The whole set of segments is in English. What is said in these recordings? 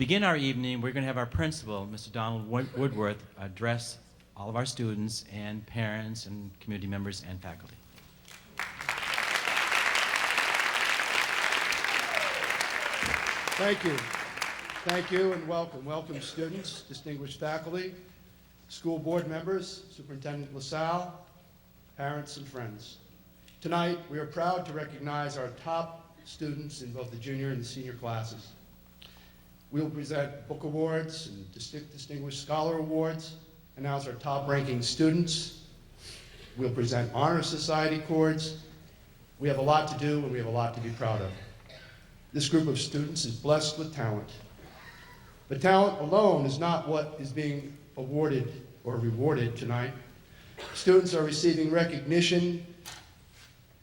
begin our evening, we're going to have our principal, Mr. Donald Woodworth, address all of our students and parents and community members and faculty. Thank you. Thank you and welcome. Welcome students, distinguished faculty, school board members, Superintendent LaSalle, parents and friends. Tonight, we are proud to recognize our top students in both the junior and the senior classes. We will present book awards and distinguished scholar awards, announce our top-ranking students. We'll present honor society cords. We have a lot to do and we have a lot to be proud of. This group of students is blessed with talent. But talent alone is not what is being awarded or rewarded tonight. Students are receiving recognition.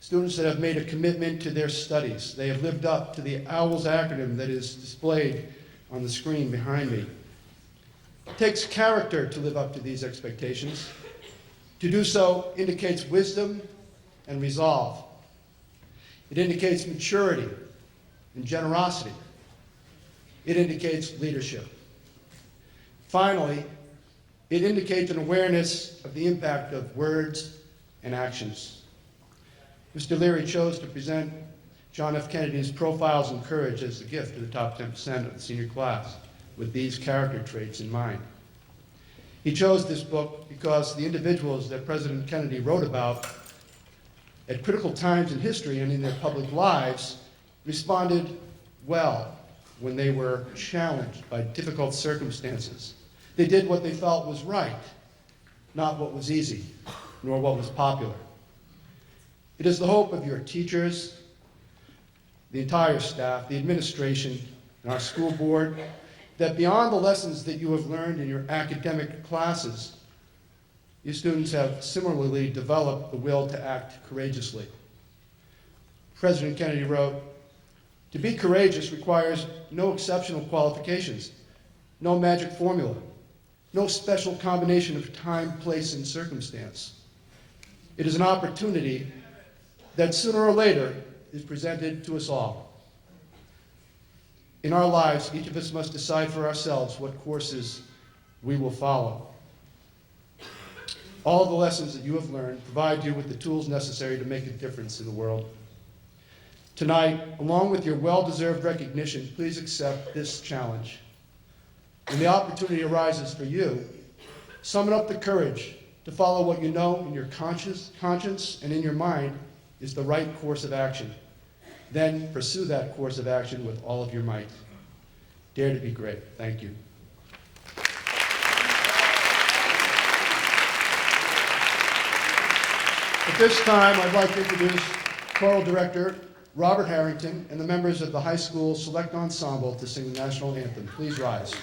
Students that have made a commitment to their studies. They have lived up to the OWLS acronym that is displayed on the screen behind me. It takes character to live up to these expectations. To do so indicates wisdom and resolve. It indicates maturity and generosity. It indicates leadership. Finally, it indicates an awareness of the impact of words and actions. Mr. Leary chose to present John F. Kennedy's Profiles in Courage as the gift to the top 10% of the senior class with these character traits in mind. He chose this book because the individuals that President Kennedy wrote about at critical times in history and in their public lives responded well when they were challenged by difficult circumstances. They did what they felt was right, not what was easy, nor what was popular. It is the hope of your teachers, the entire staff, the administration, and our school board that beyond the lessons that you have learned in your academic classes, you students have similarly developed the will to act courageously. President Kennedy wrote, "To be courageous requires no exceptional qualifications, no magic formula, no special combination of time, place, and circumstance. It is an opportunity that sooner or later is presented to us all. In our lives, each of us must decide for ourselves what courses we will follow. All of the lessons that you have learned provide you with the tools necessary to make a difference in the world. Tonight, along with your well-deserved recognition, please accept this challenge. When the opportunity arises for you, summon up the courage to follow what you know in your conscience and in your mind is the right course of action. Then pursue that course of action with all of your might. Dare to be great. Thank you. At this time, I'd like to introduce Choral Director Robert Harrington and the members of the high school select ensemble to sing the national anthem. Please rise.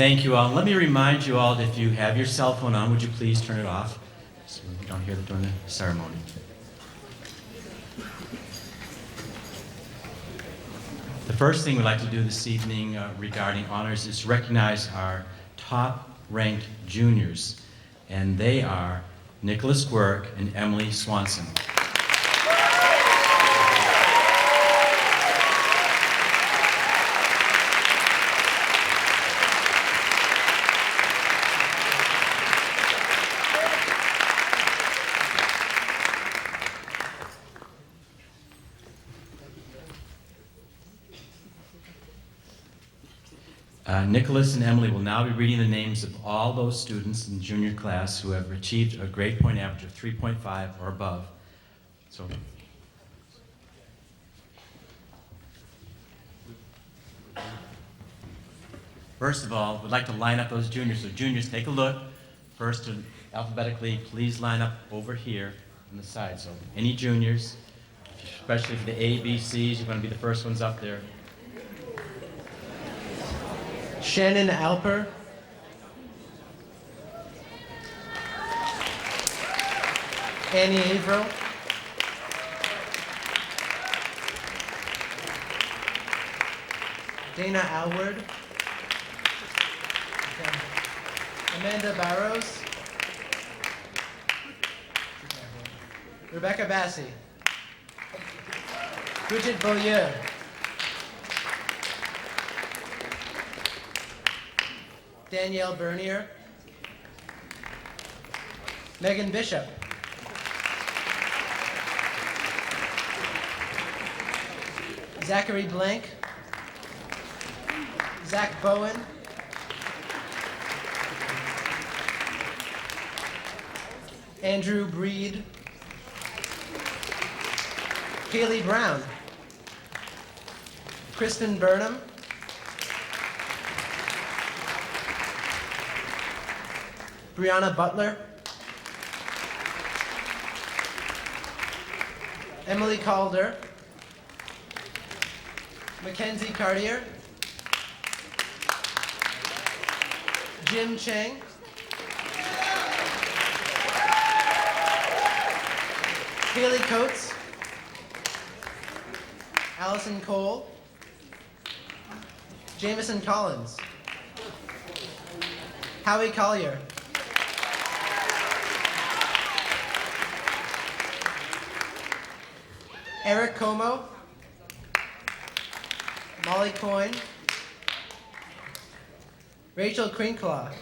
Thank you all. Let me remind you all that if you have your cell phone on, would you please turn it off so we don't hear it during the ceremony. The first thing we'd like to do this evening regarding honors is recognize our top-ranked juniors, and they are Nicholas Quirk and Emily Swanson. Nicholas and Emily will now be reading the names of all those students in the junior class who have achieved a grade point average of 3.5 or above. So, first of all, we'd like to line up those juniors. So juniors, take a look. First, alphabetically, please line up over here on the side. So any juniors, especially for the A, B, C's, you're going to be the first ones up there. Shannon Alper. Annie Averill. Dana Alward. Okay. Amanda Barrows. Rebecca Bassi. Bridget Beaulieu. Danielle Bernier. Megan Bishop. Zachary Blank. Zach Bowen. Andrew Breed. Kaylee Brown. Kristen Burnham. Brianna Butler. Emily Calder. Mackenzie Cartier. Jim Chang. Haley Coates. Allison Cole. Jameson Collins. Howie Collier. Eric Como. Molly Coyne. Rachel Crinclaw.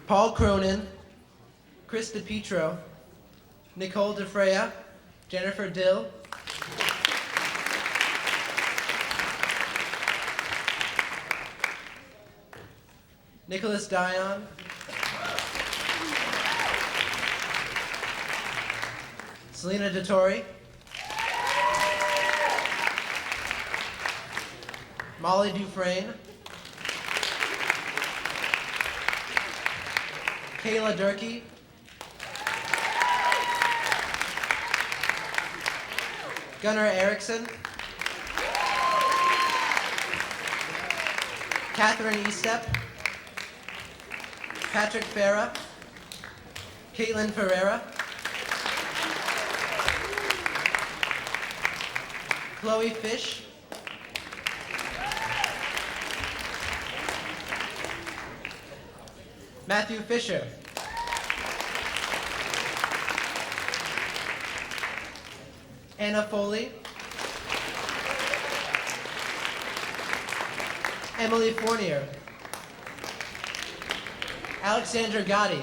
Paul Cronin. Chris DePietro. Nicole DeFreya. Jennifer Dill. Nicholas Dion. Selena DeTore. Molly Dufresne. Kayla Durkee. Gunnar Erickson. Catherine Estep. Patrick Farah. Caitlin Ferreira. Chloe Fish. Matthew Fisher. Anna Foley. Emily Fournier. Alexandra Gotti.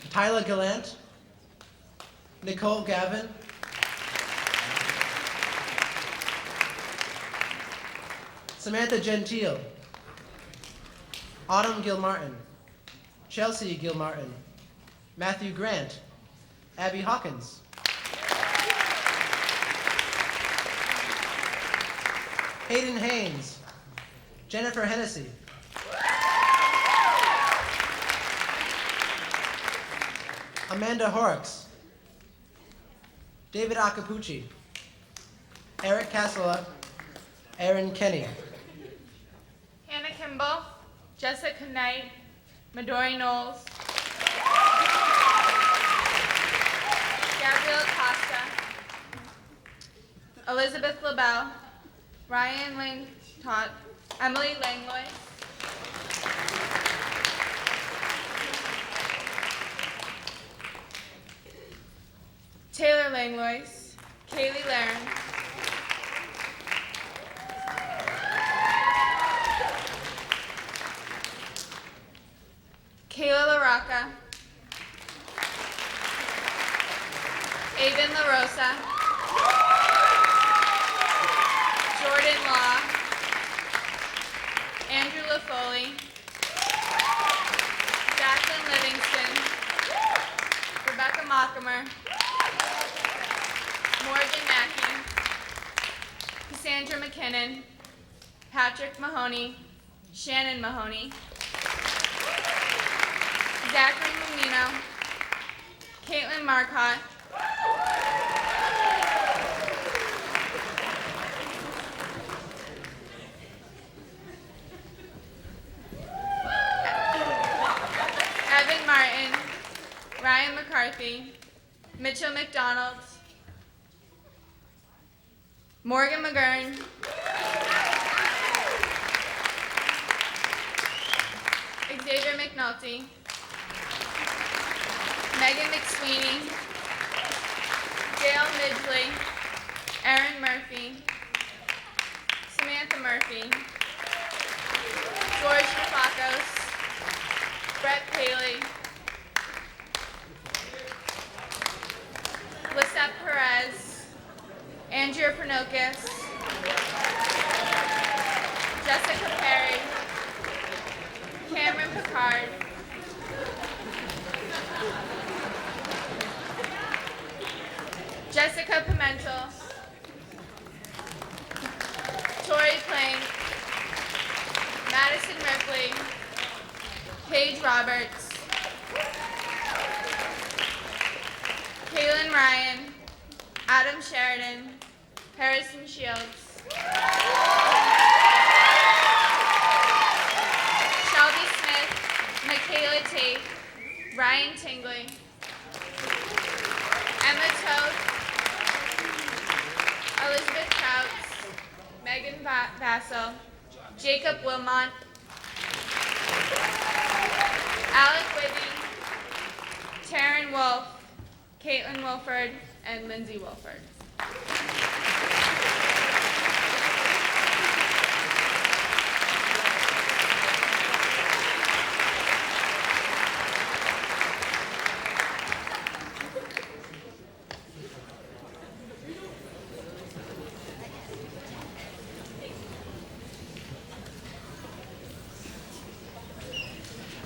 Tyler Gallant. Nicole Gavin. Samantha Gentile. Autumn Gilmartin. Chelsea Gilmartin. Matthew Grant. Abby Hawkins. Hayden Haynes. Jennifer Hennessy. Amanda Horrocks. David Acappucci. Eric Cassola. Aaron Kenny. Hannah Kimball. Jessica Knight. Midori Knowles. Gabrielle Costa. Elizabeth LaBelle. Ryan Langtot. Emily Langlois. Taylor Langlois. Kaylee Laren. Kayla LaRocca. Avon LaRosa. Jordan Law. Angela Foley, Jacqueline Livingston, Rebecca Mockimer, Morgan Mackey, Cassandra McKinnon, Patrick Mahoney, Shannon Mahoney, Zachary Munino, Caitlin Marcotte, Evan Martin, Ryan McCarthy, Mitchell McDonald, Morgan McGurn, Xavier McNulty, Megan McSweeney, Dale Midgley, Erin Murphy, Samantha Murphy, George Nafakos, Brett Paley, Lisette Perez, Andrea Pernokis, Jessica Perry, Cameron Picard, Jessica Pimentel, Tori Plank, Madison Ripley, Paige Roberts, Kaylin Ryan, Adam Sheridan, Harrison Shields, Shelby Smith, Michaela Tate, Ryan Tingley, Emma Toth, Elizabeth Couts, Megan Bassel, Jacob Wilmont, Alec Whitney, Taryn Wolf, Caitlin Wilford, and Lindsay Wilford.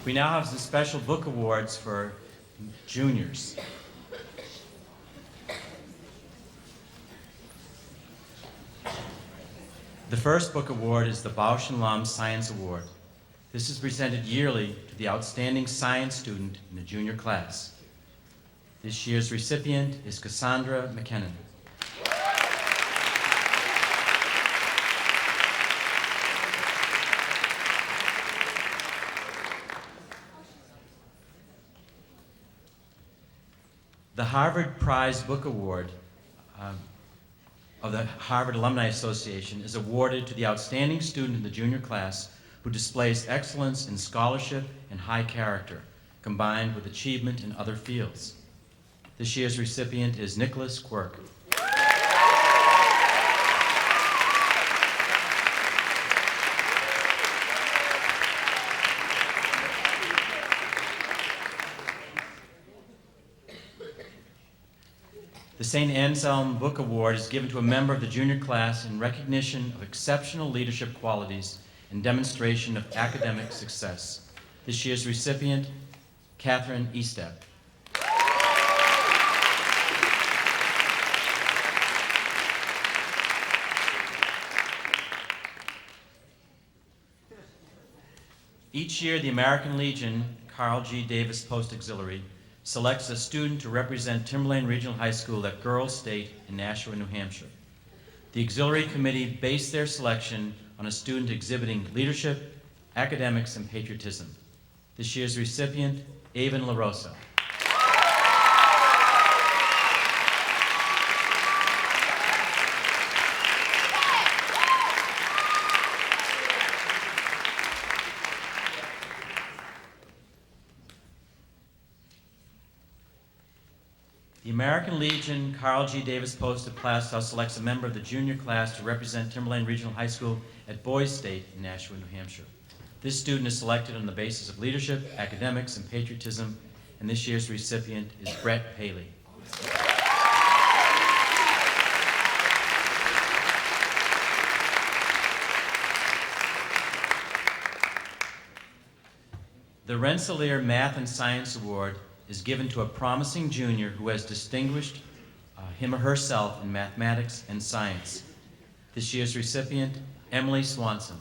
We now have some special book awards for juniors. The first book award is the Bausch and Lomb Science Award. This is presented yearly to the outstanding science student in the junior class. This year's recipient is Cassandra McKinnon. The Harvard Prize Book Award of the Harvard Alumni Association is awarded to the outstanding student in the junior class who displays excellence in scholarship and high character, combined with achievement in other fields. This year's recipient is Nicholas Quirk. The St. Anselm Book Award is given to a member of the junior class in recognition of exceptional leadership qualities and demonstration of academic success. This year's recipient, Catherine Estep. Each year, the American Legion Carl G. Davis Post Auxiliary selects a student to represent Timberlane Regional High School at Girls State in Nashua, New Hampshire. The Auxiliary Committee based their selection on a student exhibiting leadership, academics, and patriotism. This year's recipient, Avon LaRosa. The American Legion Carl G. Davis Post of Plastow selects a member of the junior class to represent Timberlane Regional High School at Boys State in Nashua, New Hampshire. This student is selected on the basis of leadership, academics, and patriotism, and this year's recipient is Brett Paley. The Rensselaer Math and Science Award is given to a promising junior who has distinguished him or herself in mathematics and science. This year's recipient, Emily Swanson.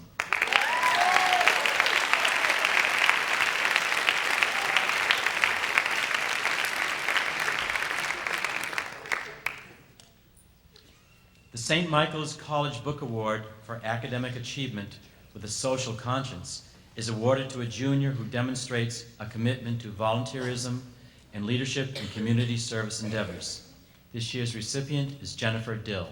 The St. Michael's College Book Award for Academic Achievement with a Social Conscience is awarded to a junior who demonstrates a commitment to volunteerism and leadership in community service endeavors. This year's recipient is Jennifer Dill.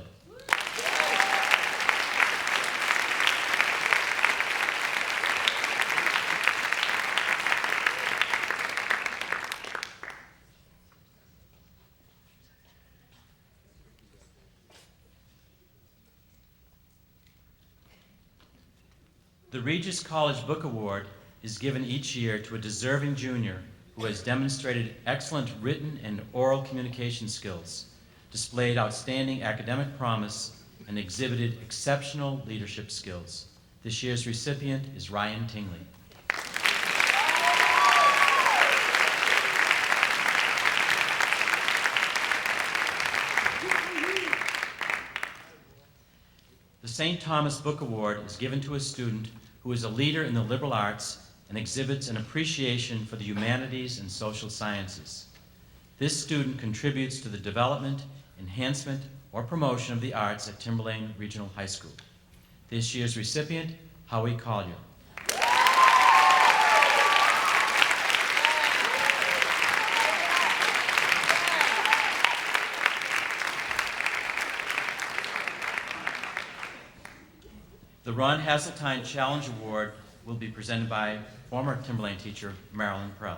The Regis College Book Award is given each year to a deserving junior who has demonstrated excellent written and oral communication skills, displayed outstanding academic promise, and exhibited exceptional leadership skills. This year's recipient is Ryan Tingley. The St. Thomas Book Award is given to a student who is a leader in the liberal arts and exhibits an appreciation for the humanities and social sciences. This student contributes to the development, enhancement, or promotion of the arts at Timberlane Regional High School. This year's recipient, Howie Collier. The Ron Hasseltine Challenge Award will be presented by former Timberlane teacher Marilyn Prell.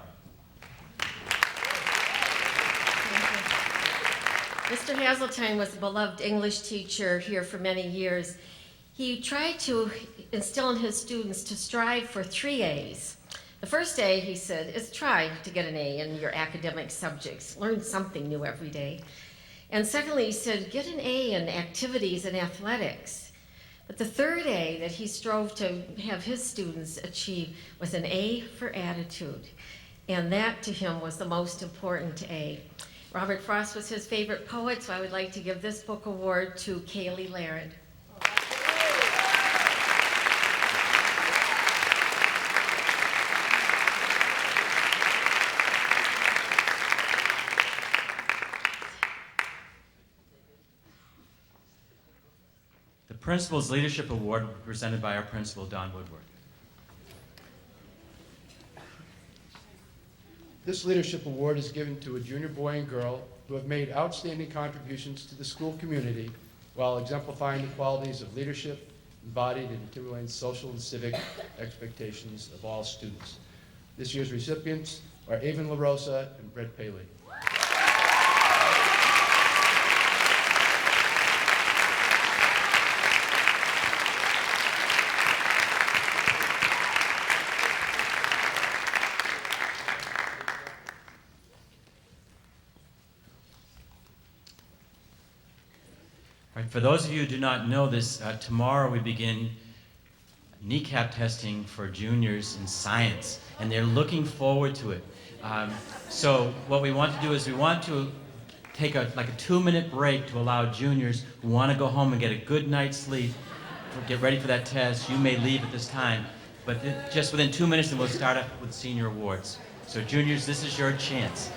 Mr. Hasseltine was a beloved English teacher here for many years. He tried to instill in his students to strive for 3 A's. The first A, he said, is try to get an A in your academic subjects. Learn something new every day. And secondly, he said, get an A in activities and athletics. But the third A that he strove to have his students achieve was an A for attitude. And that to him was the most important A. Robert Frost was his favorite poet, so I would like to give this book award to Kaylee Laird. The Principal's Leadership Award will be presented by our principal, Don Woodward. This leadership award is given to a junior boy and girl who have made outstanding contributions to the school community while exemplifying the qualities of leadership embodied in Timberlane's social and civic expectations of all students. This year's recipients are Avon LaRosa and Brett Paley. All right, for those of you who do not know this, tomorrow we begin kneecap testing for juniors in science, and they're looking forward to it. So what we want to do is we want to take a 2-minute break to allow juniors who want to go home and get a good night's sleep, get ready for that test. You may leave at this time, but just within 2 minutes, and we'll start up with senior awards. So juniors, this is your chance.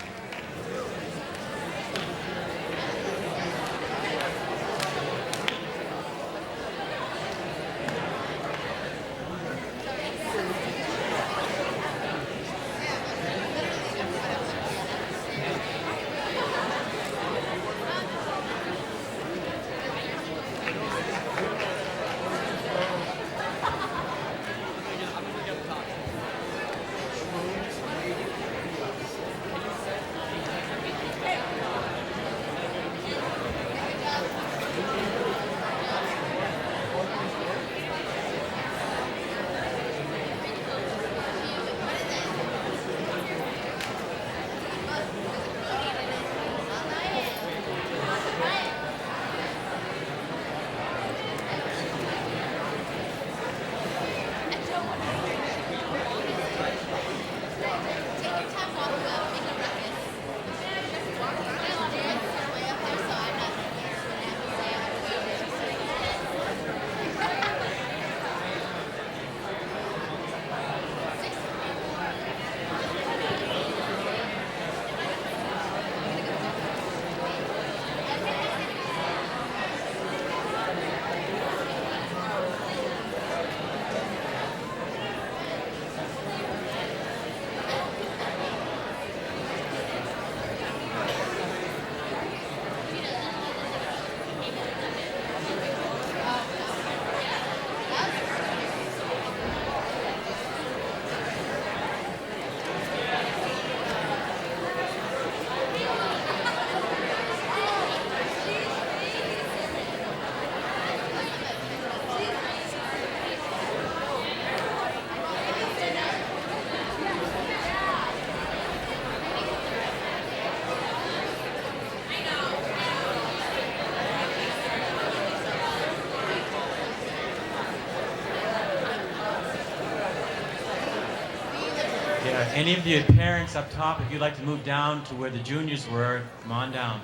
Any of the parents up top, if you'd like to move down to where the juniors were, come on down.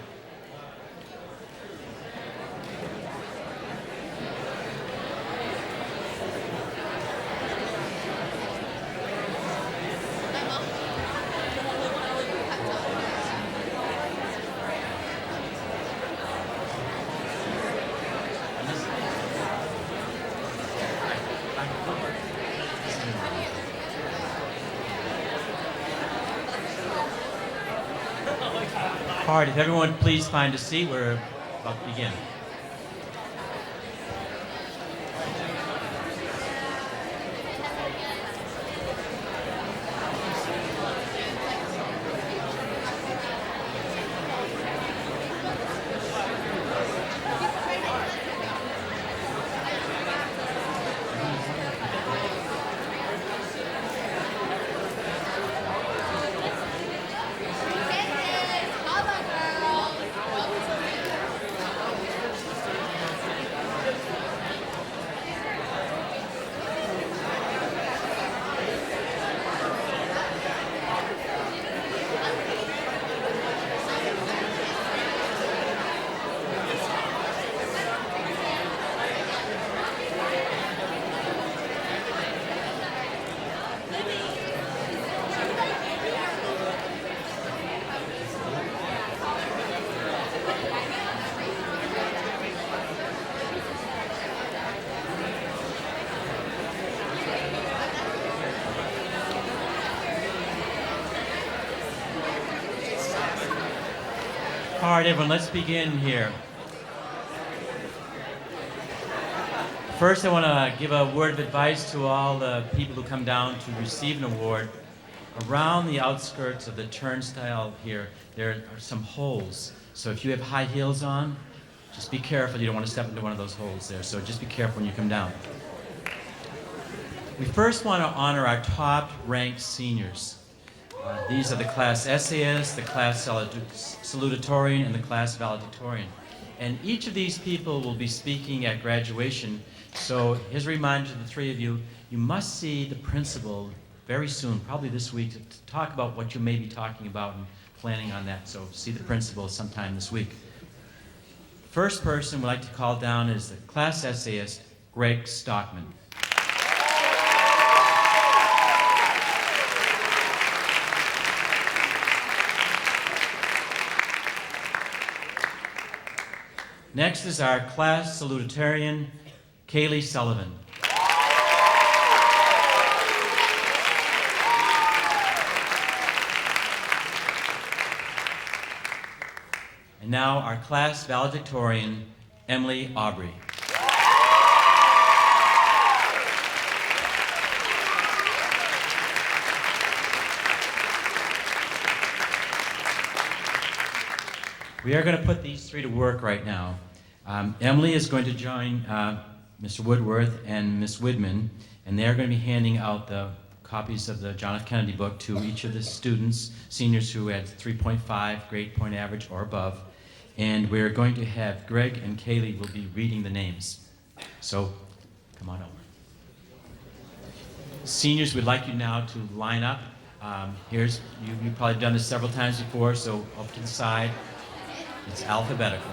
All right, if everyone please find a seat, we're about to begin. All right, everyone, let's begin here. First, I want to give a word of advice to all the people who come down to receive an award. Around the outskirts of the turnstile here, there are some holes. So if you have high heels on, just be careful. You don't want to step into one of those holes there. So just be careful when you come down. We first want to honor our top-ranked seniors. These are the class essayist, the class salutatorian, and the class valedictorian. And each of these people will be speaking at graduation. So here's a reminder to the three of you, you must see the principal very soon, probably this week, to talk about what you may be talking about and planning on that. So see the principal sometime this week. First person we'd like to call down is the class essayist, Greg Stockman. Next is our class salutatorian, Kaylee Sullivan. And now our class valedictorian, Emily Aubrey. We are going to put these three to work right now. Emily is going to join Mr. Woodworth and Ms. Widman, and they're going to be handing out the copies of the John F. Kennedy book to each of the students, seniors who had 3.5 grade point average or above. And we're going to have Greg and Kaylee will be reading the names. So come on over. Seniors, we'd like you now to line up. You've probably done this several times before, so up to the side. It's alphabetical.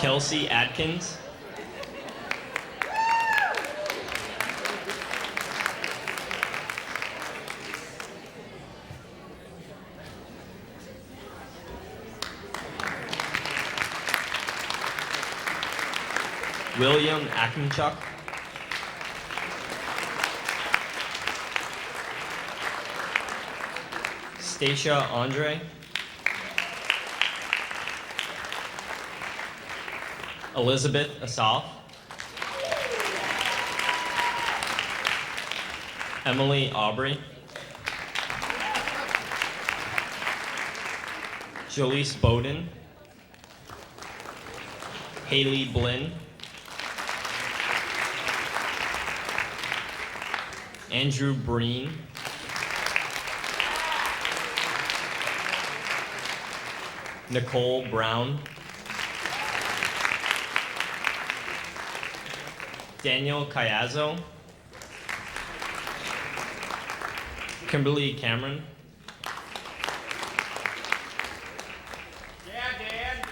Kelsey Atkins. William Akinchuk. Stacia Andre. Elizabeth Asaf. Emily Aubrey. Jaleese Bowden. Haley Blinn. Andrew Breen. Nicole Brown. Daniel Cayazzo. Kimberly Cameron.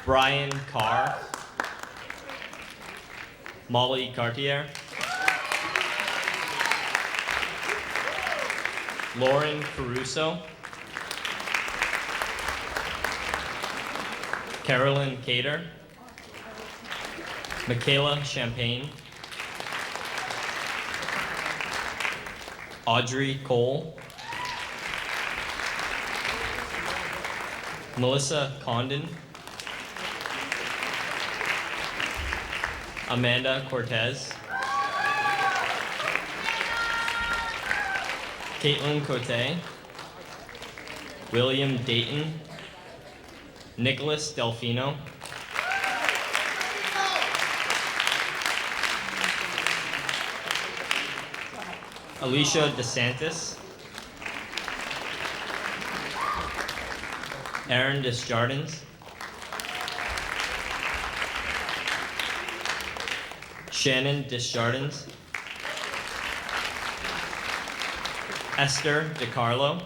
Brian Carr. Molly Cartier. Lauren Caruso. Carolyn Cater. Michaela Champagne. Audrey Cole. Melissa Condon. Amanda Cortez. Caitlin Cote. William Dayton. Nicholas Delfino. Alicia DeSantis. Aaron Desjardins. Shannon Desjardins. Esther DiCarlo.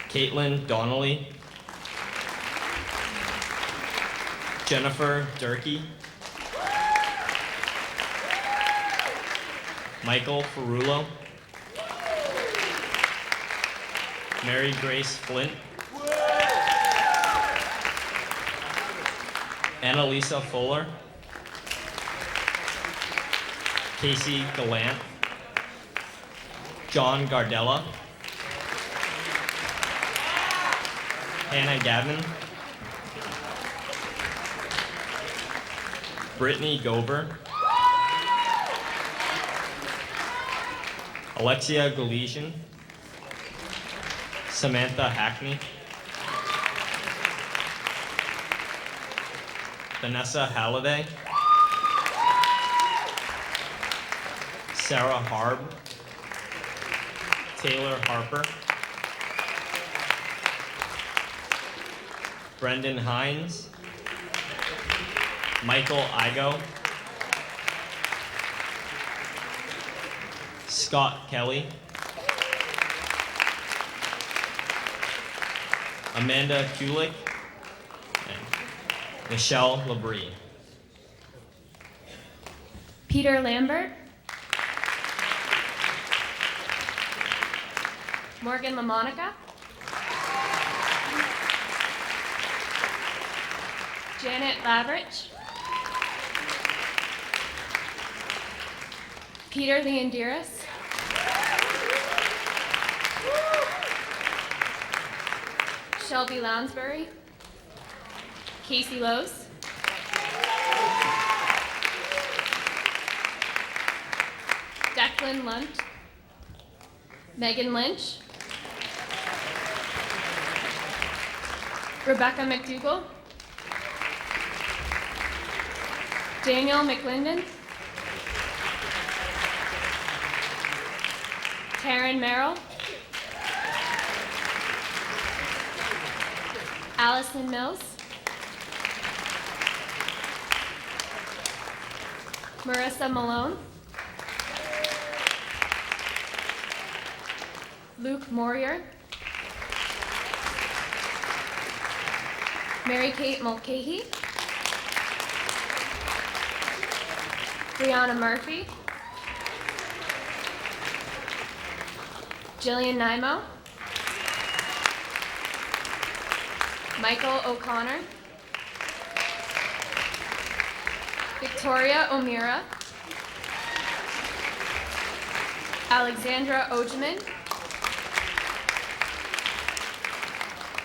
Caitlin Donnelly. Jennifer Durkee. Michael Ferrulo. Mary Grace Flint. Annalisa Fuller. Casey Gallant. John Gardella. Hannah Gavin. Brittany Gober. Alexia Galesian. Samantha Hackney. Vanessa Halliday. Sarah Harb. Taylor Harper. Brendan Hines. Michael Igo. Scott Kelly. Amanda Kulik. And Michelle Labrie. Peter Lambert. Morgan LaMonica. Janet Lavrich. Peter Leondiris. Shelby Lounsbury. Casey Lose. Declan Lunt. Megan Lynch. Rebecca McDougall. Daniel McLinden. Taryn Merrill. Allison Mills. Marissa Malone. Luke Morier. Mary Kate Mulcahy, Brianna Murphy, Jillian Nimo, Michael O'Connor, Victoria O'Meara, Alexandra Ogeman,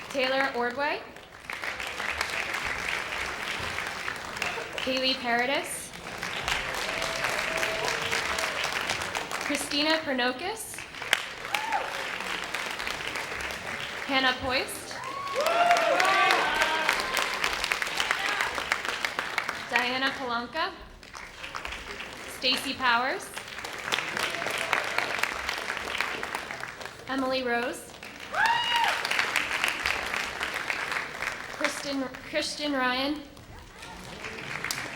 Taylor Ordway, Kaylee Paradis, Christina Pernokis, Hannah Poist, Diana Polonka, Stacy Powers, Emily Rose, Christian Ryan,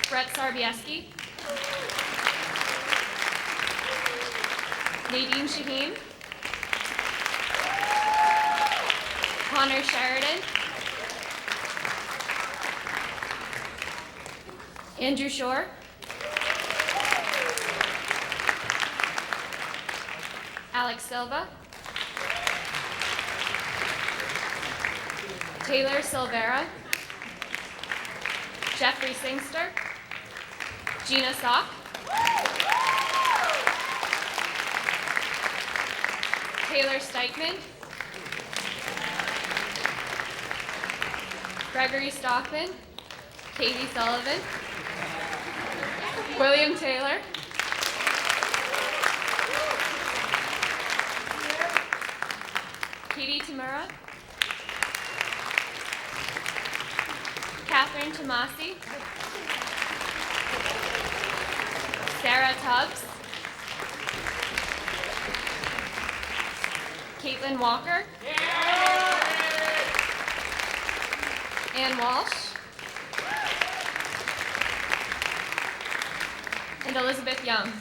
Brett Sarbieski, Nadine Shaheen, Connor Sheridan, Andrew Shore, Alex Silva, Taylor Silvera, Jeffrey Singster, Gina Sock, Taylor Steichman, Gregory Stockman, Katie Sullivan, William Taylor, Katie Tamura, Catherine Tomasi, Sarah Tubbs, Caitlin Walker, Ann Walsh, and Elizabeth Young.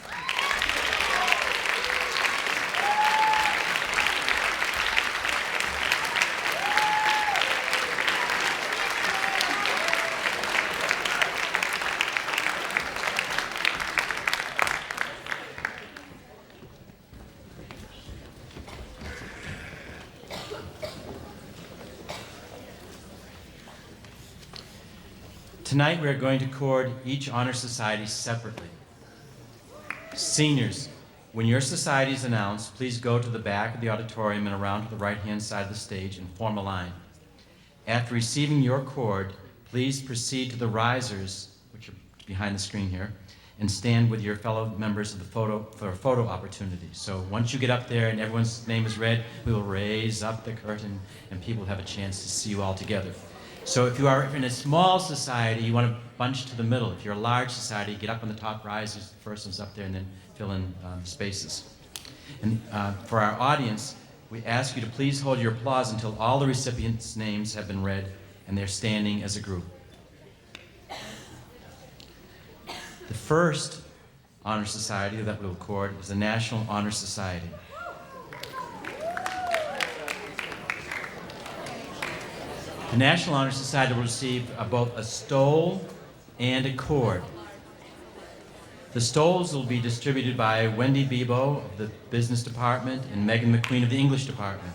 Tonight, we're going to chord each honor society separately. Seniors, when your society is announced, please go to the back of the auditorium and around to the right-hand side of the stage and form a line. After receiving your chord, please proceed to the risers, which are behind the screen here, and stand with your fellow members of the photo for a photo opportunity. So once you get up there and everyone's name is read, we will raise up the curtain and people have a chance to see you all together. So if you are in a small society, you want to bunch to the middle. If you're a large society, get up on the top risers, the first one's up there, and then fill in spaces. And for our audience, we ask you to please hold your applause until all the recipients' names have been read and they're standing as a group. The first honor society that we'll chord is the National Honor Society. The National Honor Society will receive both a stole and a cord. The stoles will be distributed by Wendy Bebo of the Business Department and Megan McQueen of the English Department.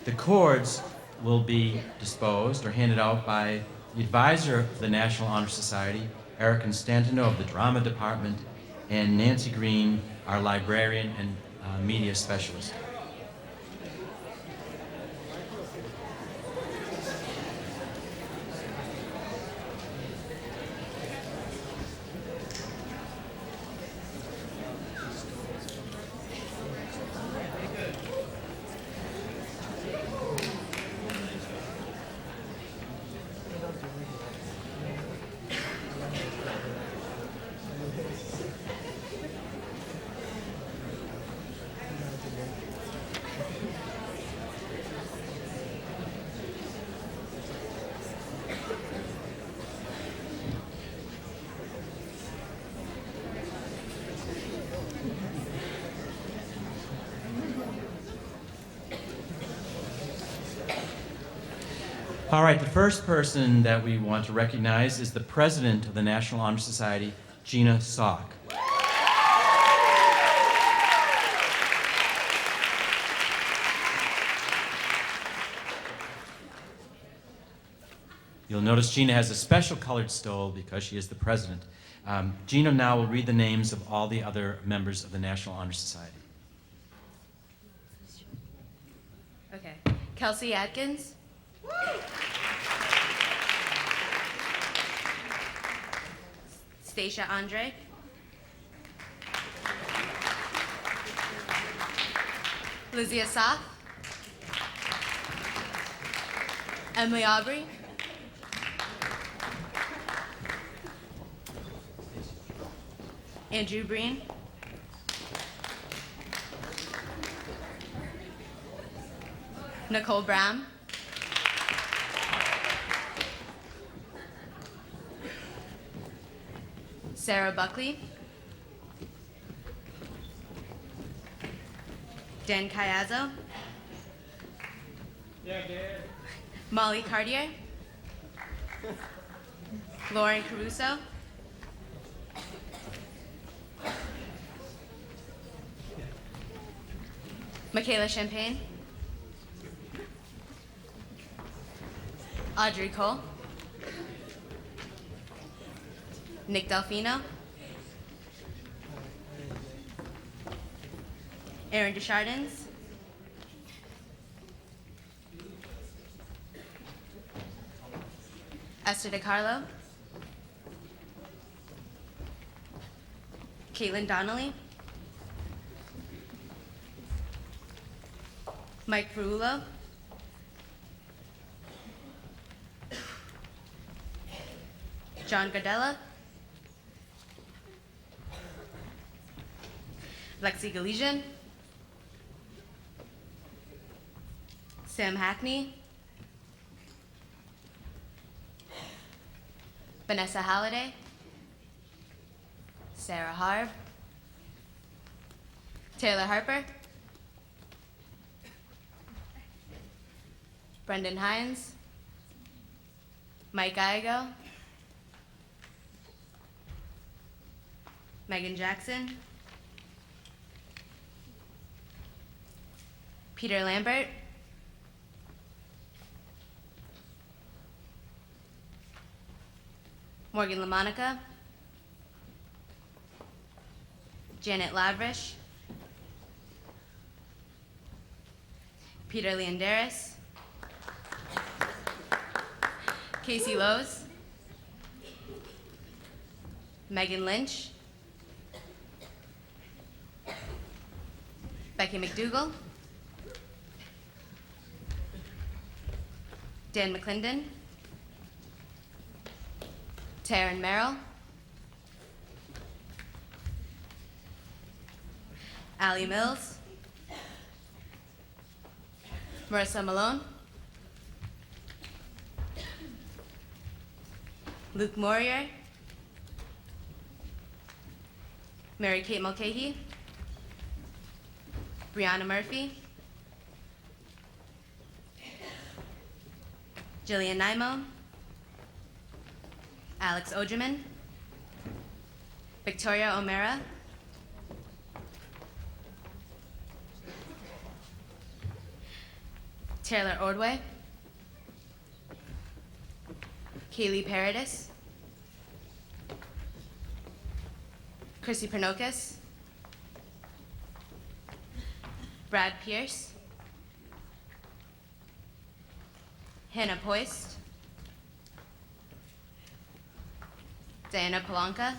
The cords will be disposed or handed out by the advisor of the National Honor Society, Eric Constantino of the Drama Department, and Nancy Green, our librarian and media specialist. All right, the first person that we want to recognize is the president of the National Honor Society, Gina Salk. You'll notice Gina has a special colored stole because she is the president. Gina now will read the names of all the other members of the National Honor Society. Okay. Kelsey Atkins. Stacia Andre. Lizzie Asaf. Emily Aubrey. Andrew Breen. Nicole Brown. Sarah Buckley. Dan Cayazzo. Molly Cartier. Lauren Caruso. Michaela Champagne. Audrey Cole. Nick Delfino. Aaron Deschardins. Esther DiCarlo. Caitlin Donnelly. Mike Perullo. John Gardella. Lexi Galesian. Sam Hackney. Vanessa Halliday. Sarah Harb. Taylor Harper. Brendan Hines. Mike Igo. Megan Jackson. Peter Lambert. Morgan LaMonica. Janet Lavrish. Peter Leanderis. Casey Lowe's. Megan Lynch. Becky McDougall. Dan McClendon. Taryn Merrill. Allie Mills. Marissa Malone. Luke Morier. Mary Kate Mulcahy. Brianna Murphy. Jillian Naimo. Alex Ogerman. Victoria O'Mara. Taylor Ordway. Kaylee Paradis. Chrissy Pernokis. Brad Pierce. Hannah Poist. Diana Polanka.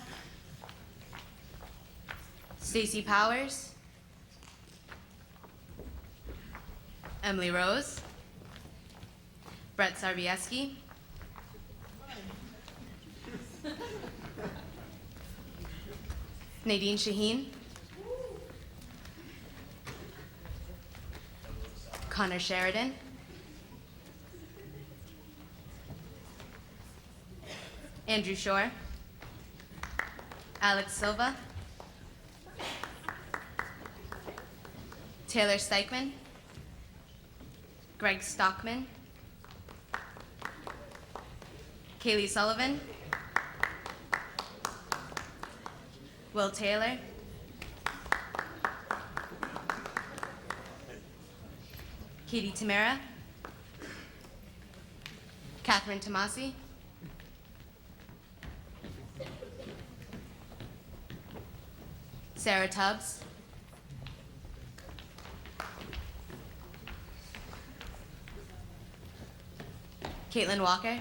Stacy Powers. Emily Rose. Brett Sarvieski. Nadine Shaheen. Connor Sheridan. Andrew Shore. Alex Silva. Taylor Steichman. Greg Stockman. Kaylee Sullivan, Will Taylor, Katie Tamara, Catherine Tomasi, Sarah Tubbs, Caitlin Walker,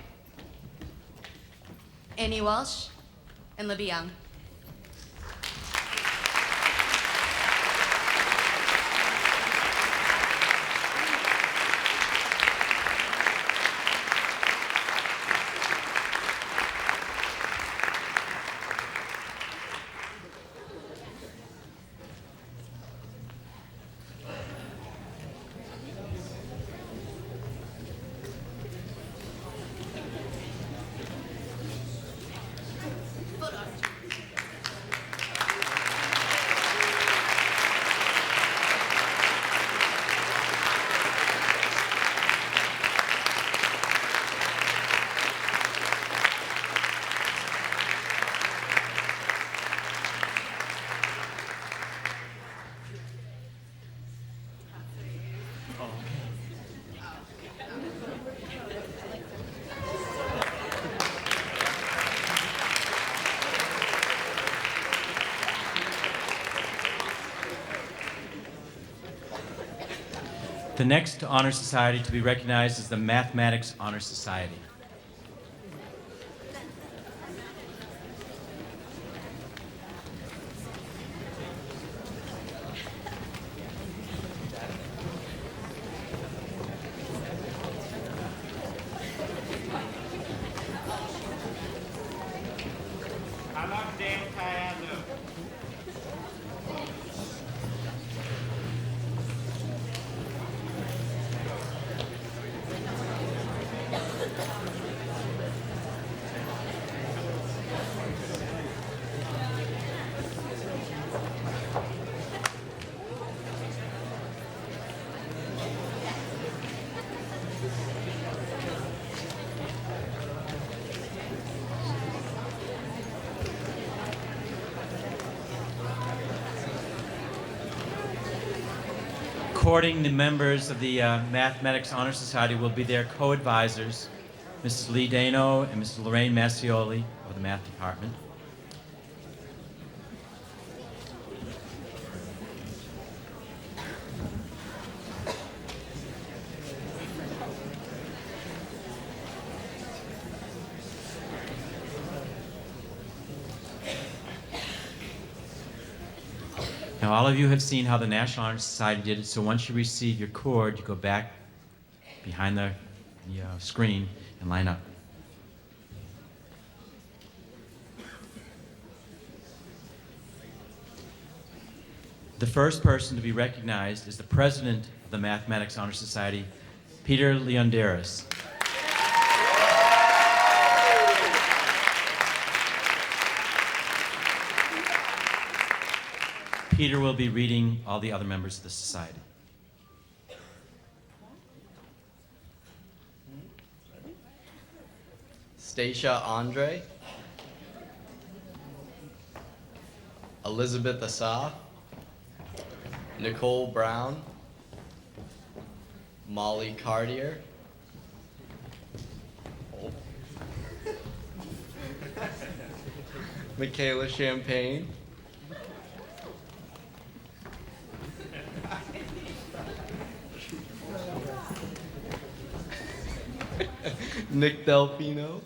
Annie Walsh, and Libby Young. The next honor society to be recognized is the Mathematics Honor Society. Courting the members of the Mathematics Honor Society will be their co-advisors, Mrs. Lee Dano and Mrs. Lorraine Massioli of the Math Department. Now, all of you have seen how the National Honor Society did it, so once you receive your cord, you go back behind the screen and line up. The first person to be recognized is the president of the Mathematics Honor Society, Peter Leonderis. Peter will be reading all the other members of the society. Stacia Andre, Elizabeth Assaf, Nicole Brown, Molly Cartier, Michaela Champagne, Nick Delfino,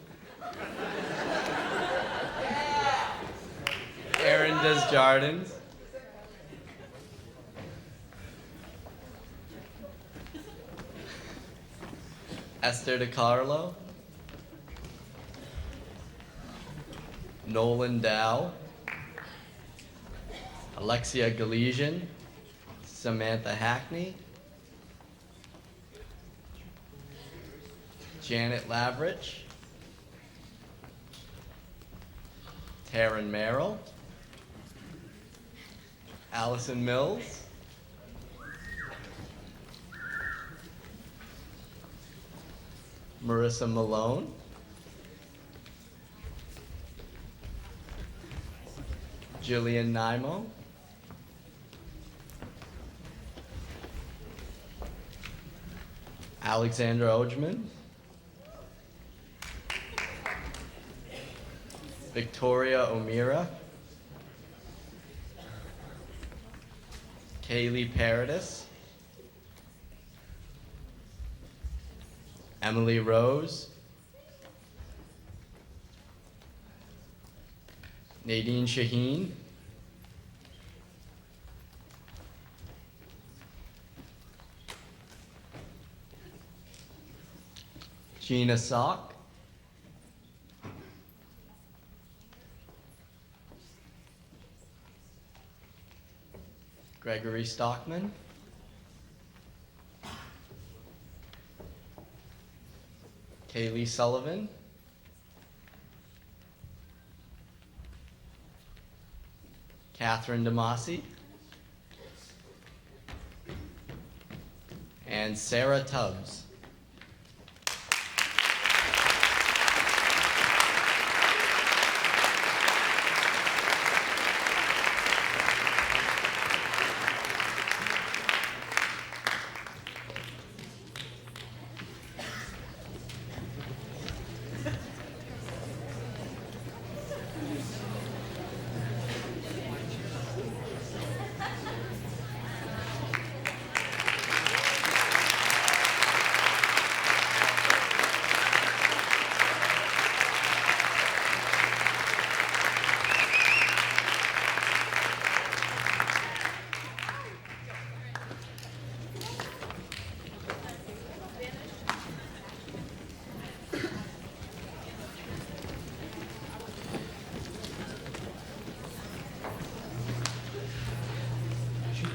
Aaron Desjardins, Esther DiCarlo, Nolan Dow, Alexia Galesian, Samantha Hackney, Janet Lavrich, Taryn Merrill, Allison Mills, Marissa Malone, Jillian Nimo. Alexandra Ojman. Victoria O'Meara. Kaylee Paradis. Emily Rose. Nadine Shaheen. Gina Sock. Gregory Stockman. Kaylee Sullivan. Catherine DeMasi. And Sarah Tubbs.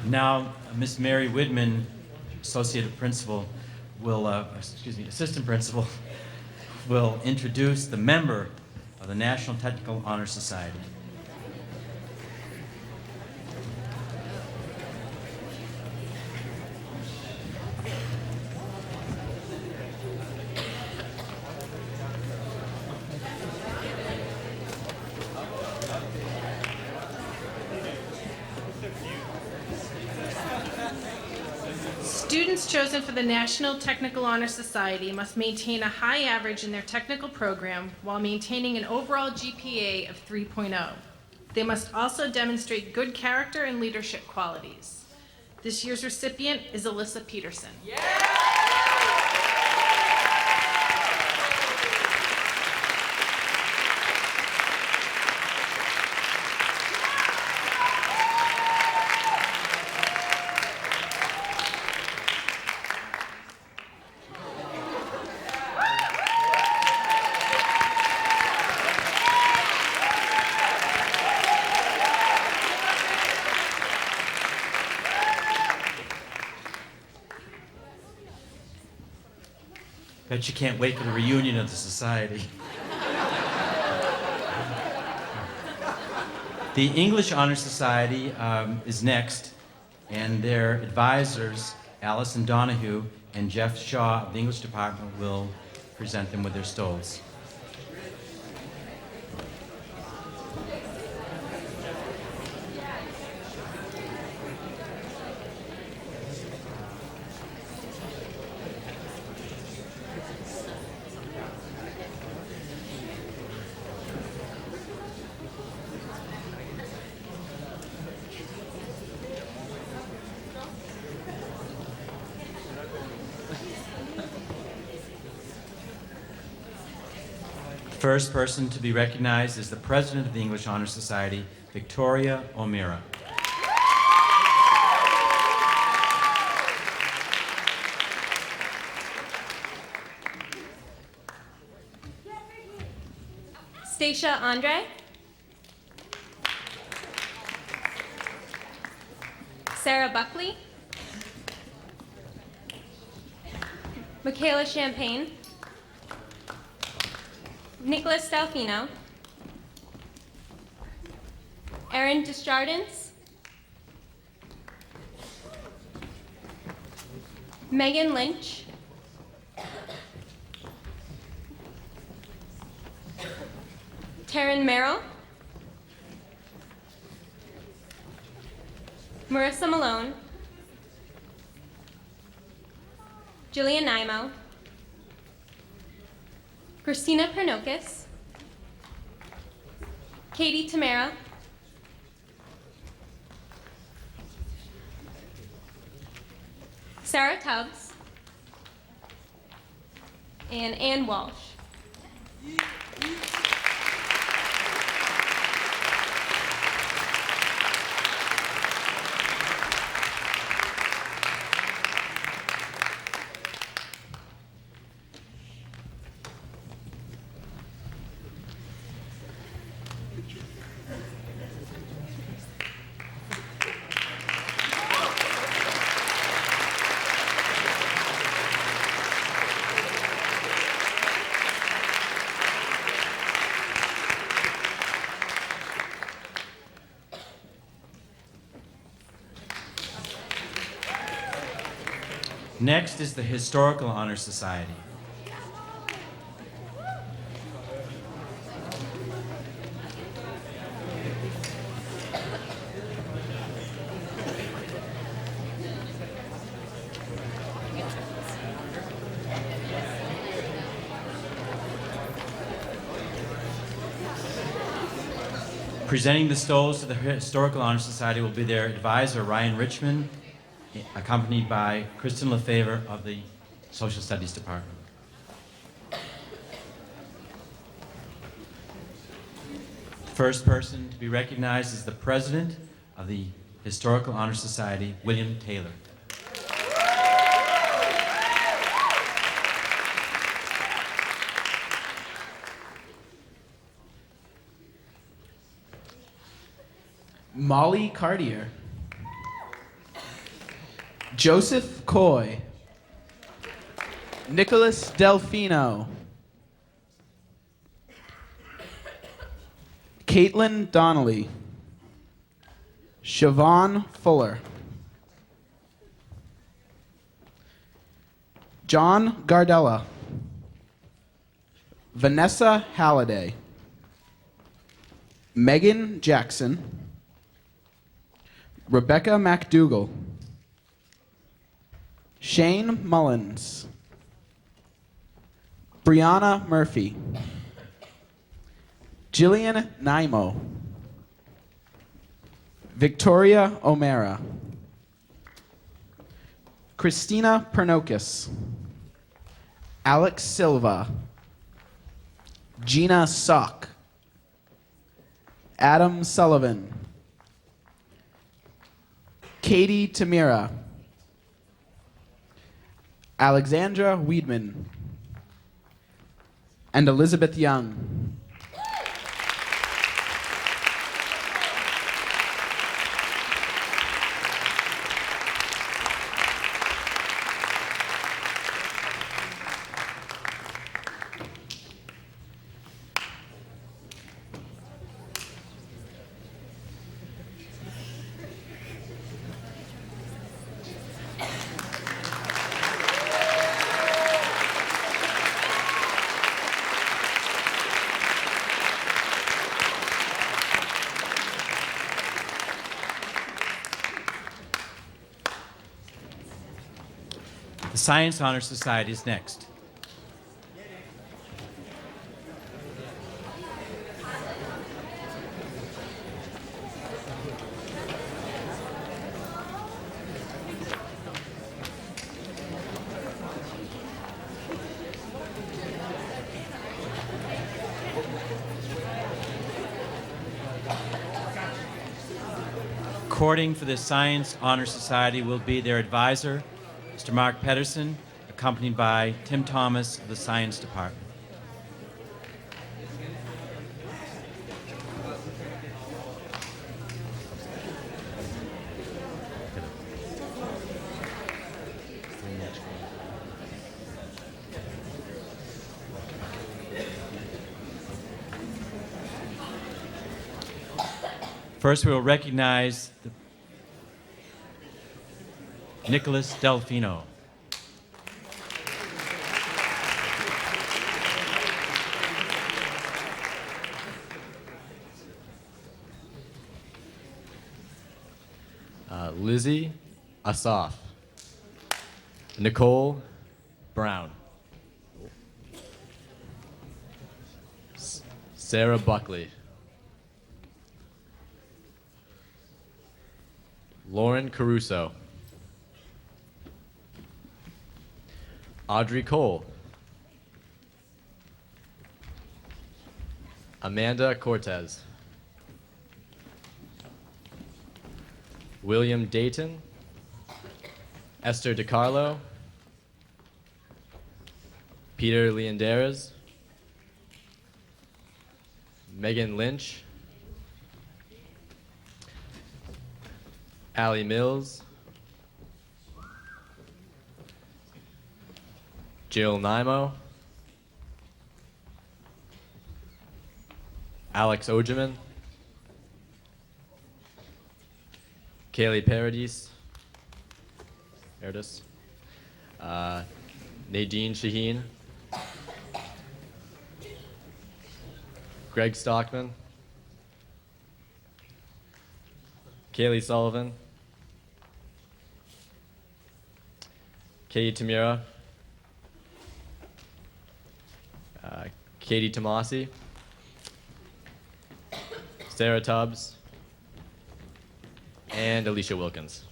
Now, Miss Mary Widman, Associate Principal, Assistant Principal, will introduce the member of the National Technical Honor Society. Students chosen for the National Technical Honor Society must maintain a high average in their technical program while maintaining an overall GPA of 3.0. They must also demonstrate good character and leadership qualities. This year's recipient is Alyssa Peterson. Bet you can't wait for the reunion of the society. The English Honor Society is next, and their advisors, Allison Donahue and Jeff Shaw of the English Department, will present them with their stoles. First person to be recognized is the President of the English Honor Society, Victoria O'Meara. Stacia Andre. Sarah Buckley. Michaela Champagne. Nicholas Delfino. Erin Desjardins. Megan Lynch. Taryn Merrill. Marissa Malone, Jillian Nimo, Christina Pernokis, Katie Tamara, Sarah Tubbs, and Ann Walsh. Next is the Historical Honor Society. Presenting the stoles to the Historical Honor Society will be their advisor, Ryan Richmond, accompanied by Kristen Lefevre of the Social Studies Department. The first person to be recognized is the President of the Historical Honor Society, William Taylor. Molly Cartier, Joseph Coy, Nicholas Delfino, Caitlin Donnelly, Siobhan Fuller, John Gardella, Vanessa Halliday, Megan Jackson, Rebecca MacDougall, Shane Mullins, Brianna Murphy, Jillian Nimo, Victoria O'Mara, Christina Pernokis, Alex Silva, Gina Sock, Adam Sullivan, Katie Tamira, Alexandra Weedman, and Elizabeth Young. The Science Honor Society is next. Courting for the Science Honor Society will be their advisor, Mr. Mark Pedersen, accompanied by Tim Thomas of the Science Department. First, we will recognize Nicholas Delfino. Lizzie Asaf. Nicole Brown. Sarah Buckley. Lauren Caruso. Audrey Cole. Amanda Cortez. William Dayton. Esther DiCarlo. Peter Leanderas. Megan Lynch. Allie Mills. Jill Nimo. Alex Ogeman. Kaylee Paradis. Nadine Shaheen. Greg Stockman. Kaylee Sullivan. Katie Tamira. Katie Tomasi. Sarah Tubbs. And Alicia Wilkins.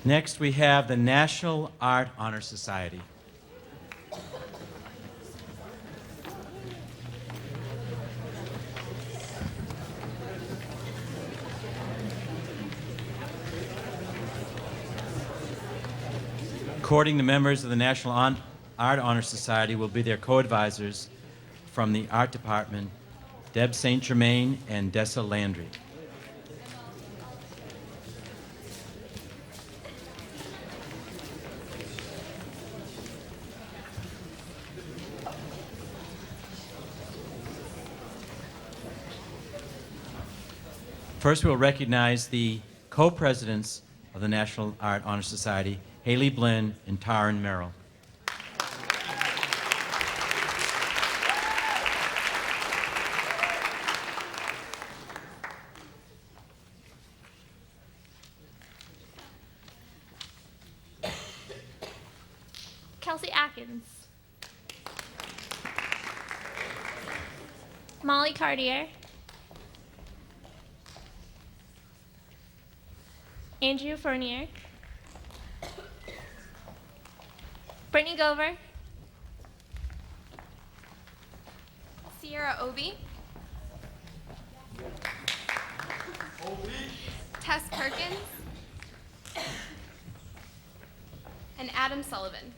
Next, we have the National Art Honor Society. Courting the members of the National Art Honor Society will be their co-advisors from the Art Department, Deb St. Germain and Dessa Landry. First, we'll recognize the co-presidents of the National Art Honor Society, Haley Blinn and Taryn Merrill. Kelsey Atkins. Molly Cartier. Andrew Fournier. Brittany Gover. Sierra Obi. Tess Perkins. And Adam Sullivan.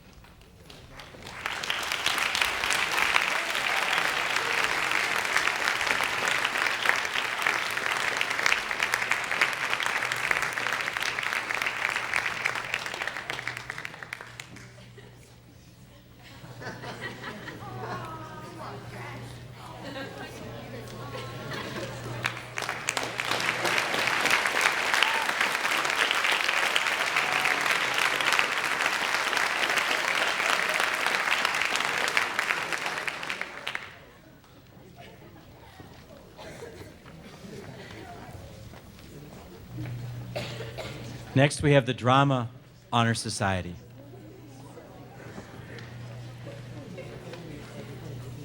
Next, we have the Drama Honor Society.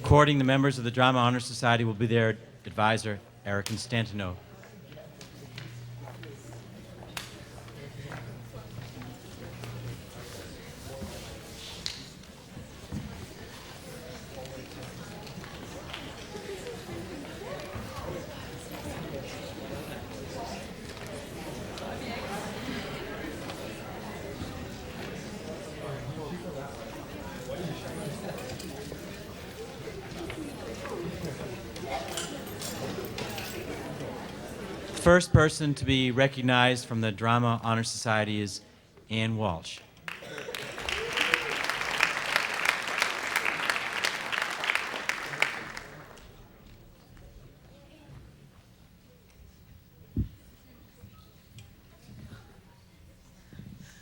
Courting the members of the Drama Honor Society will be their advisor, Eric Constantino. first person to be recognized from the Drama Honor Society is Ann Walsh.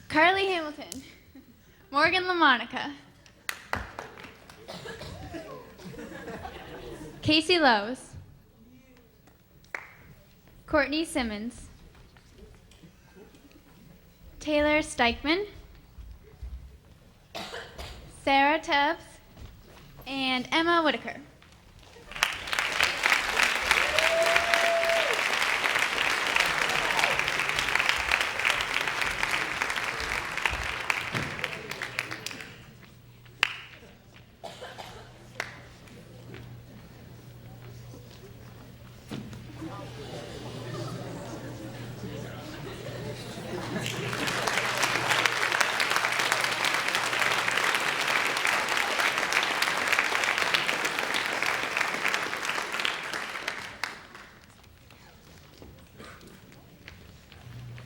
Carly Hamilton. Morgan LaMonica. Casey Lowe's. Courtney Simmons. Taylor Steichman. Sarah Tubbs. And Emma Whitaker.